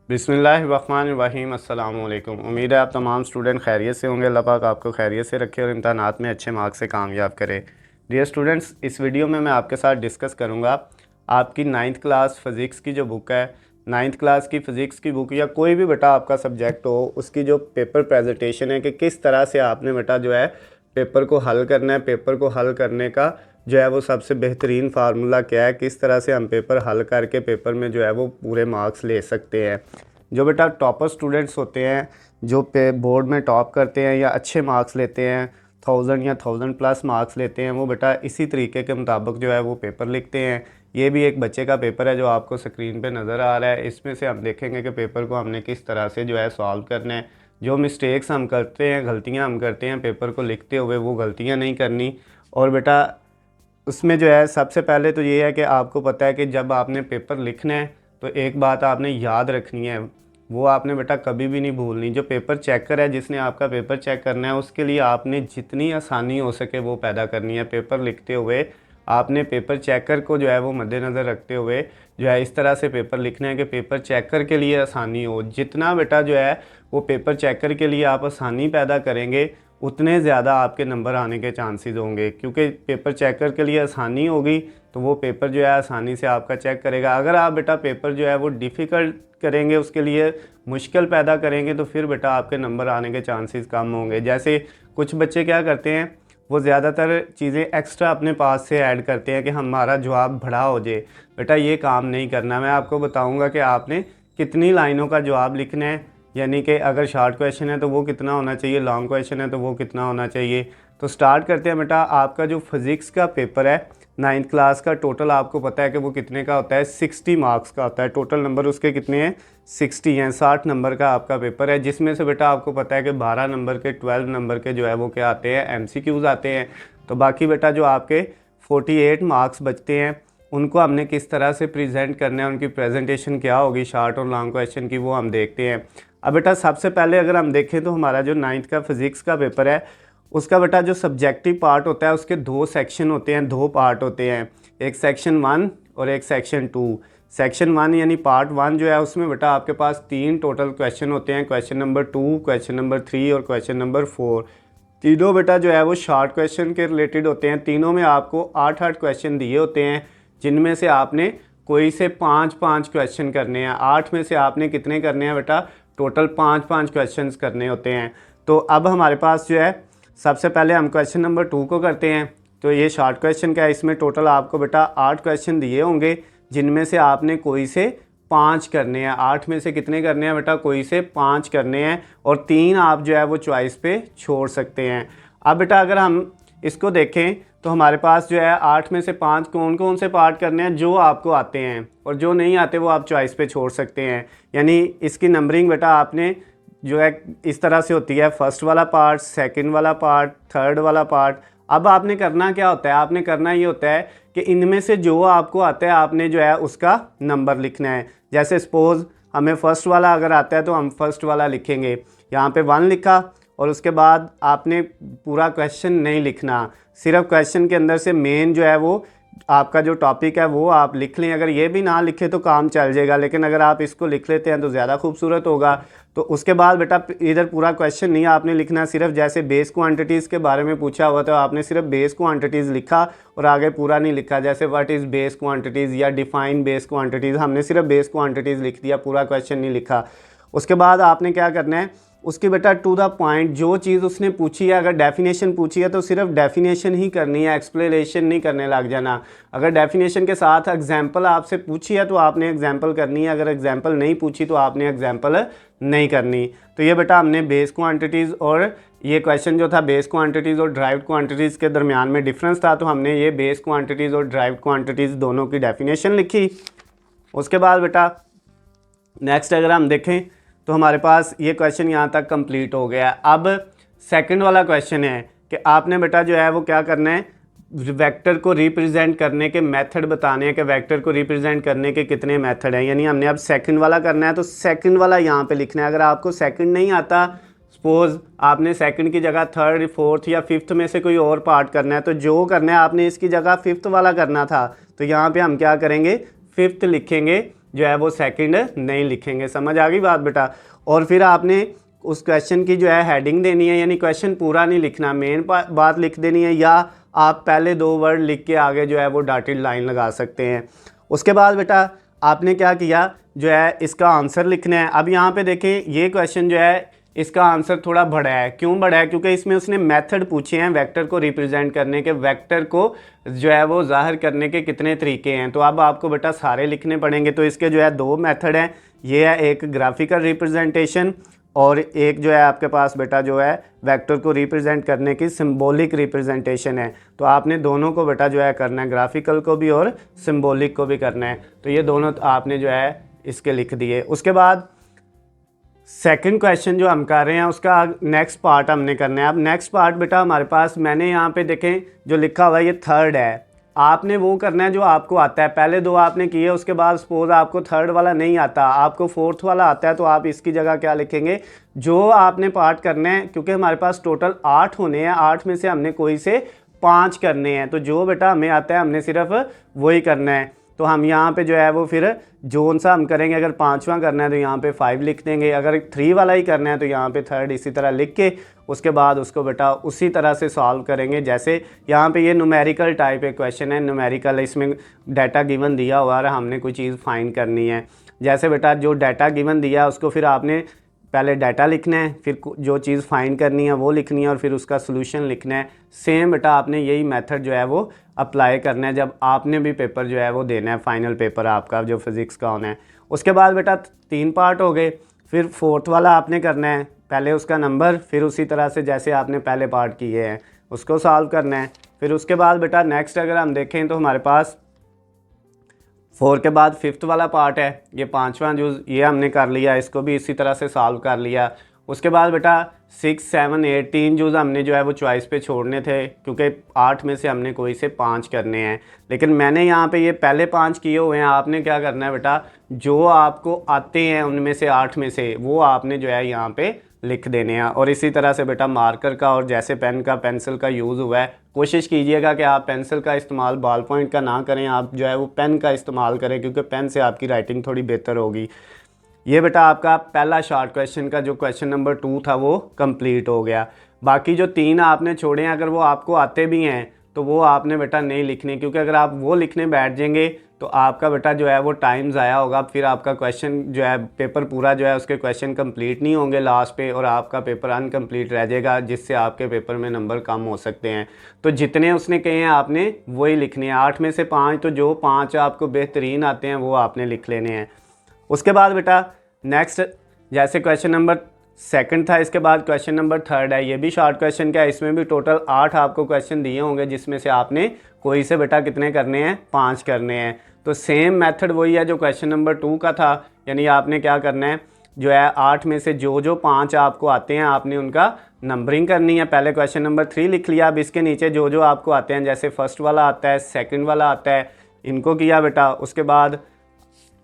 बिस्मिल्लाहिर्रहमानिर्रहीम। अस्सलाम वालेकुम। उम्मीद है आप तमाम स्टूडेंट खैरियत से होंगे। अल्लाह पाक आपको खैरियत से रखे और इम्तहानात में अच्छे मार्क्स से कामयाब करे। डियर स्टूडेंट्स, इस वीडियो में मैं आपके साथ डिस्कस करूंगा आपकी 9th क्लास फ़िज़िक्स की जो बुक है, 9th क्लास की फ़िज़िक्स की बुक या कोई भी बेटा आपका सब्जेक्ट हो, उसकी जो पेपर प्रेजेंटेशन है कि किस तरह से आपने बेटा जो है पेपर को हल करना है। पेपर को हल करने का जो है वो सबसे बेहतरीन फार्मूला क्या है, किस तरह से हम पेपर हल करके पेपर में जो है वो पूरे मार्क्स ले सकते हैं। जो बेटा टॉपर स्टूडेंट्स होते हैं, जो पे बोर्ड में टॉप करते हैं या अच्छे मार्क्स लेते हैं, 1000 या 1000+ मार्क्स लेते हैं, वो बेटा इसी तरीके के मुताबिक जो है वो पेपर लिखते हैं। ये भी एक बच्चे का पेपर है जो आपको स्क्रीन पे नज़र आ रहा है। इसमें से हम देखेंगे कि पेपर को हमने किस तरह से जो है सॉल्व करना है। जो मिस्टेक्स हम करते हैं, गलतियाँ हम करते हैं पेपर को लिखते हुए, वो गलतियाँ नहीं करनी। और बेटा उसमें जो है सबसे पहले तो ये है कि आपको पता है कि जब आपने पेपर लिखना है तो एक बात आपने याद रखनी है, वो आपने बेटा कभी भी नहीं भूलनी। जो पेपर चेकर है, जिसने आपका पेपर चेक करना है, उसके लिए आपने जितनी आसानी हो सके वो पैदा करनी है। पेपर लिखते हुए आपने पेपर चेकर को जो है वो मद्देनज़र रखते हुए जो है इस तरह से पेपर लिखना है कि पेपर चेकर के लिए आसानी हो। जितना बेटा जो है वो पेपर चेकर के लिए आप आसानी पैदा करेंगे, उतने ज़्यादा आपके नंबर आने के चांसेस होंगे। क्योंकि पेपर चेकर के लिए आसानी होगी तो वो पेपर जो है आसानी से आपका चेक करेगा। अगर आप बेटा पेपर जो है वो डिफ़िकल्ट करेंगे, उसके लिए मुश्किल पैदा करेंगे, तो फिर बेटा आपके नंबर आने के चांसेस कम होंगे। जैसे कुछ बच्चे क्या करते हैं, वो ज़्यादातर चीज़ें एक्स्ट्रा अपने पास से ऐड करते हैं कि हमारा जवाब बड़ा हो जाए। बेटा ये काम नहीं करना। मैं आपको बताऊँगा कि आपने कितनी लाइनों का जवाब लिखना है, यानी कि अगर शॉर्ट क्वेश्चन है तो वो कितना होना चाहिए, लॉन्ग क्वेश्चन है तो वो कितना होना चाहिए। तो स्टार्ट करते हैं बेटा। आपका जो फिज़िक्स का पेपर है 9th क्लास का, टोटल आपको पता है कि वो कितने का होता है, 60 मार्क्स का होता है। टोटल नंबर उसके कितने हैं, 60 हैं। 60 नंबर का आपका पेपर है, जिसमें से बेटा आपको पता है कि 12 नंबर के, 12 नंबर के जो है वो क्या आते हैं, MCQs आते हैं। तो बाकी बेटा जो आपके 48 मार्क्स बचते हैं, उनको हमने किस तरह से प्रेजेंट करना है, उनकी प्रेजेंटेशन क्या होगी शॉर्ट और लॉन्ग क्वेश्चन की, वो हम देखते हैं। अब बेटा सबसे पहले अगर हम देखें तो हमारा जो 9th का फिज़िक्स का पेपर है, उसका बेटा जो सब्जेक्टिव पार्ट होता है, उसके 2 सेक्शन होते हैं, 2 पार्ट होते हैं। एक सेक्शन 1 और एक सेक्शन 2। सेक्शन 1 यानी पार्ट 1 जो है, उसमें बेटा आपके पास 3 टोटल क्वेश्चन होते हैं। क्वेश्चन नंबर 2, क्वेश्चन नंबर 3 और क्वेश्चन नंबर 4। तीनों बेटा जो है वो शॉर्ट क्वेश्चन के रिलेटेड होते हैं। तीनों में आपको 8-8 क्वेश्चन दिए होते हैं, जिनमें से आपने कोई से 5-5 क्वेश्चन करने हैं। 8 में से आपने कितने करने हैं बेटा, टोटल 5-5 क्वेश्चंस करने होते हैं। तो अब हमारे पास जो है सबसे पहले हम क्वेश्चन नंबर 2 को करते हैं। तो ये शॉर्ट क्वेश्चन का है, इसमें टोटल आपको बेटा 8 क्वेश्चन दिए होंगे, जिनमें से आपने कोई से 5 करने हैं। 8 में से कितने करने हैं बेटा, कोई से 5 करने हैं, और 3 आप जो है वो चॉइस पे छोड़ सकते हैं। अब बेटा अगर हम इसको देखें तो हमारे पास जो है 8 में से 5 कौन कौन से पार्ट करने हैं, जो आपको आते हैं, और जो नहीं आते वो आप चॉइस पे छोड़ सकते हैं। यानी इसकी नंबरिंग बेटा आपने जो है इस तरह से होती है, फर्स्ट वाला पार्ट, सेकंड वाला पार्ट, थर्ड वाला पार्ट। अब आपने करना क्या होता है, आपने करना ये होता है कि इनमें से जो आपको आता है आपने जो है उसका नंबर लिखना है। जैसे सपोज़ हमें फ़र्स्ट वाला अगर आता है तो हम फर्स्ट वाला लिखेंगे। यहाँ पे 1 लिखा, और उसके बाद आपने पूरा क्वेश्चन नहीं लिखना, सिर्फ क्वेश्चन के अंदर से मेन जो है वो आपका जो टॉपिक है वो आप लिख लें। अगर ये भी ना लिखे तो काम चल जाएगा, लेकिन अगर आप इसको लिख लेते हैं तो ज़्यादा खूबसूरत होगा। तो उसके बाद बेटा इधर पूरा क्वेश्चन नहीं आपने लिखना, सिर्फ जैसे बेस क्वांटिटीज़ के बारे में पूछा हुआ तो आपने सिर्फ बेस क्वांटिटीज़ लिखा और आगे पूरा नहीं लिखा। जैसे व्हाट इज़ बेस क्वांटिटीज़ या डिफाइन बेस क्वांटिटीज़, हमने सिर्फ बेस क्वांटिटीज़ लिख दिया, पूरा क्वेश्चन नहीं लिखा। उसके बाद आपने क्या करना है, उसकी बेटा टू द पॉइंट जो चीज़ उसने पूछी है, अगर डेफिनेशन पूछी है तो सिर्फ डेफिनेशन ही करनी है, एक्सप्लेनेशन नहीं करने लग जाना। अगर डेफिनेशन के साथ एग्जांपल आपसे पूछी है तो आपने एग्जांपल करनी है, अगर एग्जांपल नहीं पूछी तो आपने एग्जांपल नहीं करनी। तो ये बेटा हमने बेस क्वांटिटीज़, और ये क्वेश्चन जो था बेस क्वांटिटीज़ और ड्राइव्ड क्वांटिटीज़ के दरमियान में डिफरेंस था, तो हमने ये बेस क्वांटिटीज़ और ड्राइव्ड क्वांटिटीज़ दोनों की डेफिनेशन लिखी। उसके बाद बेटा नेक्स्ट अगर हम देखें तो हमारे पास ये क्वेश्चन यहाँ तक कंप्लीट हो गया। अब सेकंड वाला क्वेश्चन है कि आपने बेटा जो है वो क्या करना है, वेक्टर को रिप्रेजेंट करने के मेथड बताने हैं कि वेक्टर को रिप्रेजेंट करने के कितने मेथड हैं। यानी हमने अब सेकंड वाला करना है, तो सेकंड वाला यहाँ पे लिखना है। अगर आपको सेकंड नहीं आता, सपोज आपने सेकंड की जगह थर्ड, फोर्थ या फिफ्थ में से कोई और पार्ट करना है, तो जो करना है आपने इसकी जगह फिफ्थ वाला करना था, तो यहाँ पे हम क्या करेंगे, फिफ्थ लिखेंगे, जो है वो सेकंड नहीं लिखेंगे। समझ आ गई बात बेटा। और फिर आपने उस क्वेश्चन की जो है हेडिंग देनी है, यानी क्वेश्चन पूरा नहीं लिखना, मेन बात लिख देनी है, या आप पहले 2 वर्ड लिख के आगे जो है वो डॉटेड लाइन लगा सकते हैं। उसके बाद बेटा आपने क्या किया, जो है इसका आंसर लिखना है। अब यहाँ पे देखें ये क्वेश्चन जो है इसका आंसर थोड़ा बड़ा है। क्यों बड़ा है? क्योंकि इसमें उसने मेथड पूछे हैं वेक्टर को रिप्रेजेंट करने के, वेक्टर को जो है वो जाहिर करने के कितने तरीके हैं। तो अब आपको बेटा सारे लिखने पड़ेंगे। तो इसके जो है 2 मेथड हैं, ये है एक ग्राफिकल रिप्रेजेंटेशन और एक जो है आपके पास बेटा जो है वेक्टर को रिप्रेजेंट करने की सिंबॉलिक रिप्रेजेंटेशन है। तो आपने दोनों को बेटा जो है करना है, ग्राफिकल को भी और सिंबॉलिक को भी करना है। तो ये दोनों आपने जो है इसके लिख दिए। उसके बाद सेकंड क्वेश्चन जो हम कर रहे हैं उसका नेक्स्ट पार्ट हमने करना है। अब नेक्स्ट पार्ट बेटा हमारे पास मैंने यहाँ पे देखें जो लिखा हुआ है ये थर्ड है। आपने वो करना है जो आपको आता है। पहले 2 आपने किए, उसके बाद सपोज आपको थर्ड वाला नहीं आता, आपको फोर्थ वाला आता है, तो आप इसकी जगह क्या लिखेंगे, जो आपने पार्ट करना है। क्योंकि हमारे पास टोटल 8 होने हैं, 8 में से हमने कोई से 5 करने हैं। तो जो बेटा हमें आता है हमने सिर्फ वही करना है। तो हम यहाँ पे जो है वो फिर जोन सा हम करेंगे, अगर 5वां करना है तो यहाँ पे 5 लिख देंगे, अगर 3 वाला ही करना है तो यहाँ पे थर्ड इसी तरह लिख के उसके बाद उसको बेटा उसी तरह से सॉल्व करेंगे। जैसे यहाँ पे ये न्यूमेरिकल टाइप एक क्वेश्चन है, न्यूमेरिकल, इसमें डाटा गिवन दिया हुआ है, हमने कोई चीज़ फाइंड करनी है। जैसे बेटा जो डाटा गिवन दिया है उसको फिर आपने पहले डाटा लिखना है, फिर जो चीज़ फाइंड करनी है वो लिखनी है और फिर उसका सोल्यूशन लिखना है। सेम बेटा आपने यही मेथड जो है वो अप्लाई करना है जब आपने भी पेपर जो है वो देना है, फाइनल पेपर आपका जो फिज़िक्स का होना है। उसके बाद बेटा 3 पार्ट हो गए, फिर फोर्थ वाला आपने करना है, पहले उसका नंबर, फिर उसी तरह से जैसे आपने पहले पार्ट किए हैं उसको सॉल्व करना है। फिर उसके बाद बेटा नेक्स्ट अगर हम देखें तो हमारे पास 4 के बाद 5th वाला पार्ट है, ये 5वां जूज़, ये हमने कर लिया, इसको भी इसी तरह से सॉल्व कर लिया। उसके बाद बेटा 6, 7, 8 3 जूज़ हमने जो है वो चॉइस पे छोड़ने थे, क्योंकि 8 में से हमने कोई से 5 करने हैं। लेकिन मैंने यहाँ पे ये पहले 5 किए हुए हैं। आपने क्या करना है बेटा, जो आपको आते हैं उनमें से 8 में से वो आपने जो है यहाँ पे लिख देने हैं। और इसी तरह से बेटा मार्कर का और जैसे पेन का, पेंसिल का यूज़ हुआ है, कोशिश कीजिएगा कि आप पेंसिल का इस्तेमाल बॉल पॉइंट का ना करें, आप जो है वो पेन का इस्तेमाल करें, क्योंकि पेन से आपकी राइटिंग थोड़ी बेहतर होगी। ये बेटा आपका पहला शॉर्ट क्वेश्चन का जो क्वेश्चन नंबर 2 था वो कंप्लीट हो गया। बाकी जो 3 आपने छोड़े हैं, अगर वो आपको आते भी हैं तो वो आपने बेटा नहीं लिखने, क्योंकि अगर आप वो लिखने बैठ जाएंगे तो आपका बेटा जो है वो टाइम ज़ाया होगा, फिर आपका क्वेश्चन जो है पेपर पूरा जो है उसके क्वेश्चन कंप्लीट नहीं होंगे लास्ट पे, और आपका पेपर अनकम्प्लीट रह जाएगा, जिससे आपके पेपर में नंबर कम हो सकते हैं। तो जितने उसने कहे हैं आपने वही लिखने हैं, 8 में से 5, तो जो 5 आपको बेहतरीन आते हैं वो आपने लिख लेने हैं। उसके बाद बेटा नेक्स्ट जैसे क्वेश्चन नंबर 2 था, इसके बाद क्वेश्चन नंबर 3 है, ये भी शॉर्ट क्वेश्चन का है। इसमें भी टोटल 8 आपको क्वेश्चन दिए होंगे, जिसमें से आपने कोई से बेटा कितने करने हैं, 5 करने हैं। तो सेम मेथड वही है जो क्वेश्चन नंबर 2 का था, यानी आपने क्या करना है, जो है 8 में से जो 5 आपको आते हैं आपने उनका नंबरिंग करनी है। पहले क्वेश्चन नंबर 3 लिख लिया, अब इसके नीचे जो आपको आते हैं, जैसे फर्स्ट वाला आता है, सेकंड वाला आता है, इनको किया बेटा। उसके बाद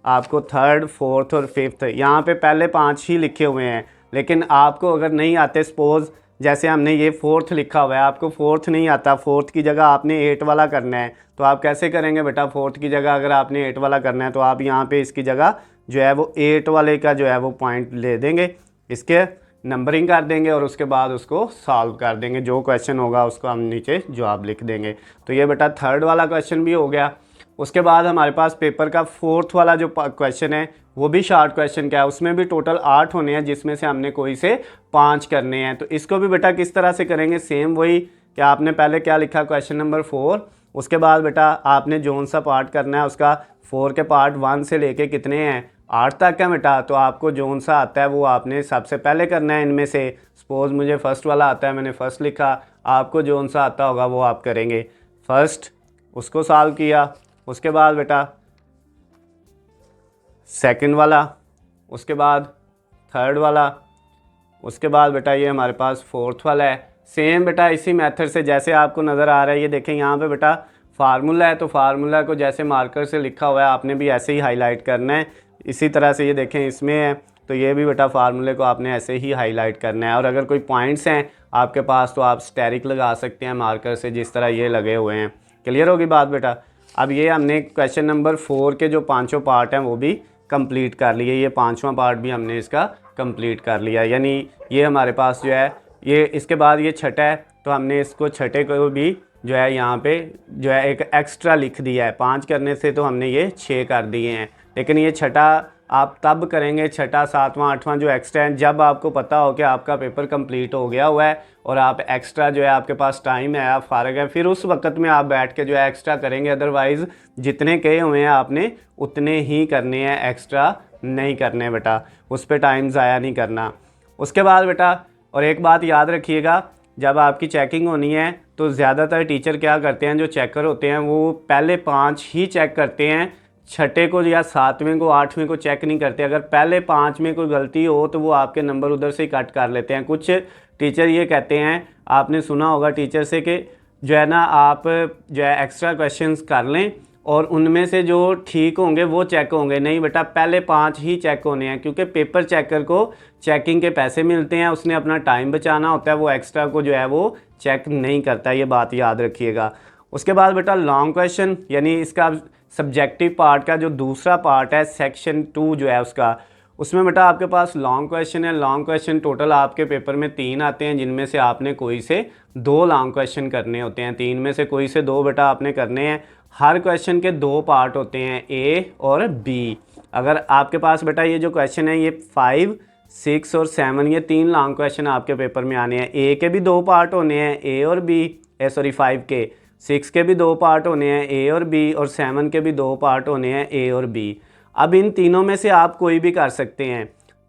आपको 3rd, 4th और 5th, यहाँ पे पहले 5 ही लिखे हुए हैं, लेकिन आपको अगर नहीं आते, सपोज़ जैसे हमने ये 4th लिखा हुआ है, आपको 4th नहीं आता, 4th की जगह आपने 8 वाला करना है, तो आप कैसे करेंगे बेटा, 4th की जगह अगर आपने 8 वाला करना है तो आप यहाँ पे इसकी जगह जो है वो 8 वाले का जो है वो पॉइंट ले देंगे, इसके नंबरिंग कर देंगे और उसके बाद उसको सॉल्व कर देंगे। जो क्वेश्चन होगा उसको हम नीचे जवाब लिख देंगे। तो ये बेटा 3rd वाला क्वेश्चन भी हो गया। उसके बाद हमारे पास पेपर का 4th वाला जो क्वेश्चन है वो भी शॉर्ट क्वेश्चन क्या है, उसमें भी टोटल 8 होने हैं, जिसमें से हमने कोई से 5 करने हैं। तो इसको भी बेटा किस तरह से करेंगे, सेम वही कि आपने पहले क्या लिखा, क्वेश्चन नंबर 4, उसके बाद बेटा आपने जोन सा पार्ट करना है, उसका 4 के पार्ट 1 से लेके कितने हैं, 8 तक है बेटा। तो आपको जोन सा आता है वो आपने सबसे पहले करना है इनमें से। सपोज़ मुझे फर्स्ट वाला आता है, मैंने फर्स्ट लिखा, आपको जोन सा आता होगा वो आप करेंगे। फर्स्ट उसको सॉल्व किया, उसके बाद बेटा सेकंड वाला, उसके बाद 3rd वाला, उसके बाद बेटा ये हमारे पास 4th वाला है। सेम बेटा इसी मेथड से जैसे आपको नज़र आ रहा है, ये देखें यहाँ पे बेटा फार्मूला है, तो फार्मूला को जैसे मार्कर से लिखा हुआ है आपने भी ऐसे ही हाईलाइट करना है। इसी तरह से ये देखें इसमें है, तो ये भी बेटा फार्मूले को आपने ऐसे ही हाईलाइट करना है। और अगर कोई पॉइंट्स हैं आपके पास तो आप स्टेरिक लगा सकते हैं मार्कर से, जिस तरह ये लगे हुए हैं। क्लियर होगी बात बेटा। अब ये हमने क्वेश्चन नंबर 4 के जो 5 पार्ट हैं वो भी कंप्लीट कर लिए, ये 5वां पार्ट भी हमने इसका कंप्लीट कर लिया। यानी ये हमारे पास जो है ये, इसके बाद ये छठा है तो हमने इसको छठे को भी जो है यहाँ पे जो है एक एक्स्ट्रा लिख दिया है। 5 करने से तो हमने ये 6 कर दिए हैं, लेकिन ये छठा आप तब करेंगे, छठा 7वां 8वां जो एक्स्ट्रा है, जब आपको पता हो कि आपका पेपर कंप्लीट हो गया हुआ है और आप एक्स्ट्रा जो है आपके पास टाइम है, आप फारग हैं, फिर उस वक्त में आप बैठ के जो है एक्स्ट्रा करेंगे। अदरवाइज़ जितने कहे हुए हैं आपने उतने ही करने हैं, एक्स्ट्रा नहीं करने बेटा, उस पर टाइम ज़ाया नहीं करना। उसके बाद बेटा और एक बात याद रखिएगा, जब आपकी चेकिंग होनी है तो ज़्यादातर टीचर क्या करते हैं, जो चेकर होते हैं वो पहले 5 ही चेक करते हैं, छठे को या 7वें को 8वें को चेक नहीं करते। अगर पहले 5 में कोई गलती हो तो वो आपके नंबर उधर से ही कट कर लेते हैं। कुछ टीचर ये कहते हैं, आपने सुना होगा टीचर से कि जो है ना आप जो है एक्स्ट्रा क्वेश्चंस कर लें और उनमें से जो ठीक होंगे वो चेक होंगे। नहीं बेटा, पहले 5 ही चेक होने हैं, क्योंकि पेपर चेकर को चेकिंग के पैसे मिलते हैं, उसने अपना टाइम बचाना होता है, वो एक्स्ट्रा को जो है वो चेक नहीं करता, ये बात याद रखिएगा। उसके बाद बेटा लॉन्ग क्वेश्चन, यानी इसका सब्जेक्टिव पार्ट का जो दूसरा पार्ट है सेक्शन 2 जो है उसका, उसमें बेटा आपके पास लॉन्ग क्वेश्चन है। लॉन्ग क्वेश्चन टोटल आपके पेपर में 3 आते हैं, जिनमें से आपने कोई से 2 लॉन्ग क्वेश्चन करने होते हैं। 3 में से कोई से 2 बेटा आपने करने हैं। हर क्वेश्चन के 2 पार्ट होते हैं, ए और बी। अगर आपके पास बेटा ये जो क्वेश्चन है ये 5, 6 और 7, ये 3 लॉन्ग क्वेश्चन आपके पेपर में आने हैं। ए के भी 2 पार्ट होने हैं, ए और बी, 5 के, 6 के भी 2 पार्ट होने हैं, ए और बी, और 7 के भी 2 पार्ट होने हैं, ए और बी। अब इन तीनों में से आप कोई भी कर सकते हैं,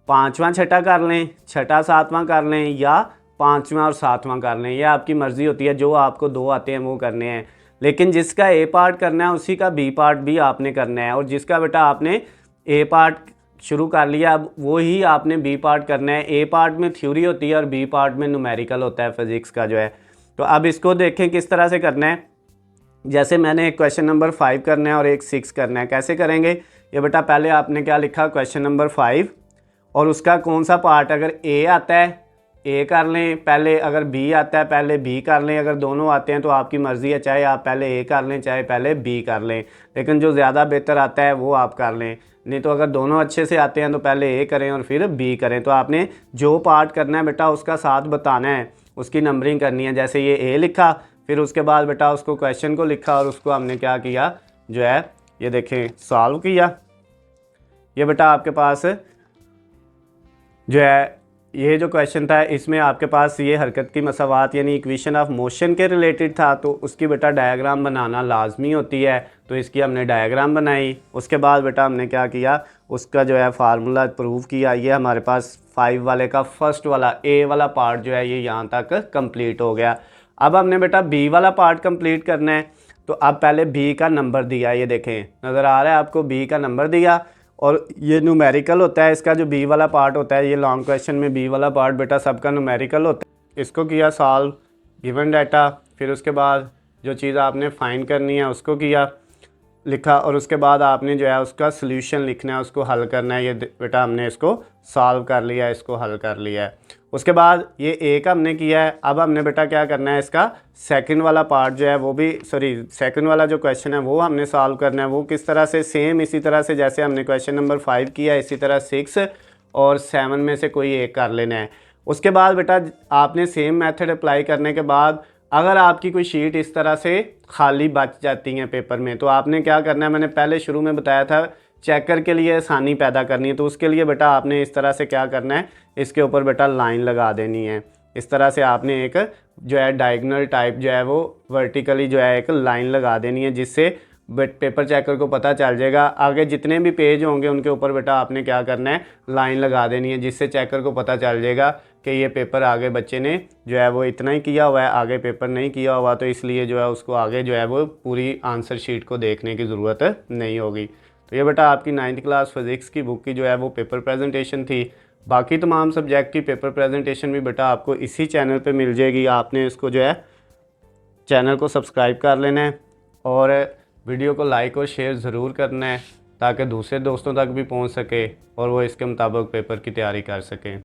5वां छठा कर लें, छठा 7वां कर लें, या 5वां और 7वां कर लें, यह आपकी मर्ज़ी होती है। जो आपको 2 आते हैं वो करने हैं, लेकिन जिसका ए पार्ट करना है उसी का बी पार्ट भी आपने करना है, और जिसका बेटा आपने ए पार्ट शुरू कर लिया अब वो ही आपने बी पार्ट करना है। ए पार्ट में थ्योरी होती है और बी पार्ट में न्यूमेरिकल होता है फिज़िक्स का जो है। तो अब इसको देखें किस तरह से करना है। जैसे मैंने एक क्वेश्चन नंबर 5 करना है और एक 6 करना है, कैसे करेंगे ये बेटा, पहले आपने क्या लिखा, क्वेश्चन नंबर 5 और उसका कौन सा पार्ट, अगर ए आता है ए कर लें पहले, अगर बी आता है पहले बी कर लें, अगर दोनों आते हैं तो आपकी मर्ज़ी है, चाहे आप पहले ए कर लें चाहे पहले बी कर लें, लेकिन जो ज़्यादा बेहतर आता है वो आप कर लें। नहीं तो अगर दोनों अच्छे से आते हैं तो पहले ए करें और फिर बी करें। तो आपने जो पार्ट करना है बेटा उसका साथ बताना है, उसकी नंबरिंग करनी है। जैसे ये ए लिखा, फिर उसके बाद बेटा उसको क्वेश्चन को लिखा और उसको हमने क्या किया जो है ये देखें सॉल्व किया। ये बेटा आपके पास जो है ये जो क्वेश्चन था इसमें आपके पास ये हरकत की मसावात यानी इक्वेशन ऑफ मोशन के रिलेटेड था, तो उसकी बेटा डायग्राम बनाना लाजमी होती है, तो इसकी हमने डायग्राम बनाई। उसके बाद बेटा हमने क्या किया, उसका जो है फार्मूला प्रूव किया। ये हमारे पास 5 वाले का फर्स्ट वाला ए वाला पार्ट जो है ये यहाँ तक कंप्लीट हो गया। अब हमने बेटा बी वाला पार्ट कंप्लीट करना है, तो अब पहले बी का नंबर दिया, ये देखें नज़र आ रहा है आपको, बी का नंबर दिया और ये न्यूमेरिकल होता है इसका जो बी वाला पार्ट होता है। ये लॉन्ग क्वेश्चन में बी वाला पार्ट बेटा सबका न्यूमेरिकल होता है। इसको किया सॉल्व, गिवन डाटा, फिर उसके बाद जो चीज़ आपने फाइंड करनी है उसको किया, लिखा, और उसके बाद आपने जो है उसका सॉल्यूशन लिखना है, उसको हल करना है। ये बेटा हमने इसको सॉल्व कर लिया है, इसको हल कर लिया है। उसके बाद ये ए का हमने किया है। अब हमने बेटा क्या करना है, इसका सेकंड वाला पार्ट जो है वो भी सेकंड वाला जो क्वेश्चन है वो हमने सॉल्व करना है। वो किस तरह से, सेम इसी तरह से जैसे हमने क्वेश्चन नंबर 5 किया इसी तरह 6 और 7 में से कोई एक कर लेना है। उसके बाद बेटा आपने सेम मेथड अप्लाई करने के बाद अगर आपकी कोई शीट इस तरह से खाली बच जाती हैं पेपर में, तो आपने क्या करना है, मैंने पहले शुरू में बताया था चेकर के लिए आसानी पैदा करनी है, तो उसके लिए बेटा आपने इस तरह से क्या करना है, इसके ऊपर बेटा लाइन लगा देनी है। इस तरह से आपने एक जो है डायगोनल टाइप जो है वो वर्टिकली जो है एक लाइन लगा देनी है, जिससे पेपर चेकर को पता चल जाएगा। आगे जितने भी पेज होंगे उनके ऊपर बेटा आपने क्या करना है, लाइन लगा देनी है, जिससे चेकर को पता चल जाएगा कि ये पेपर आगे बच्चे ने जो है वो इतना ही किया हुआ है, आगे पेपर नहीं किया हुआ, तो इसलिए जो है उसको आगे जो है वो पूरी आंसर शीट को देखने की ज़रूरत नहीं होगी। तो ये बेटा आपकी 9th क्लास फिज़िक्स की बुक की जो है वो पेपर प्रेजेंटेशन थी। बाकी तमाम सब्जेक्ट की पेपर प्रेजेंटेशन भी बेटा आपको इसी चैनल पे मिल जाएगी। आपने इसको जो है चैनल को सब्सक्राइब कर लेना है और वीडियो को लाइक और शेयर ज़रूर करना है, ताकि दूसरे दोस्तों तक भी पहुंच सके और वो इसके मुताबिक पेपर की तैयारी कर सकें।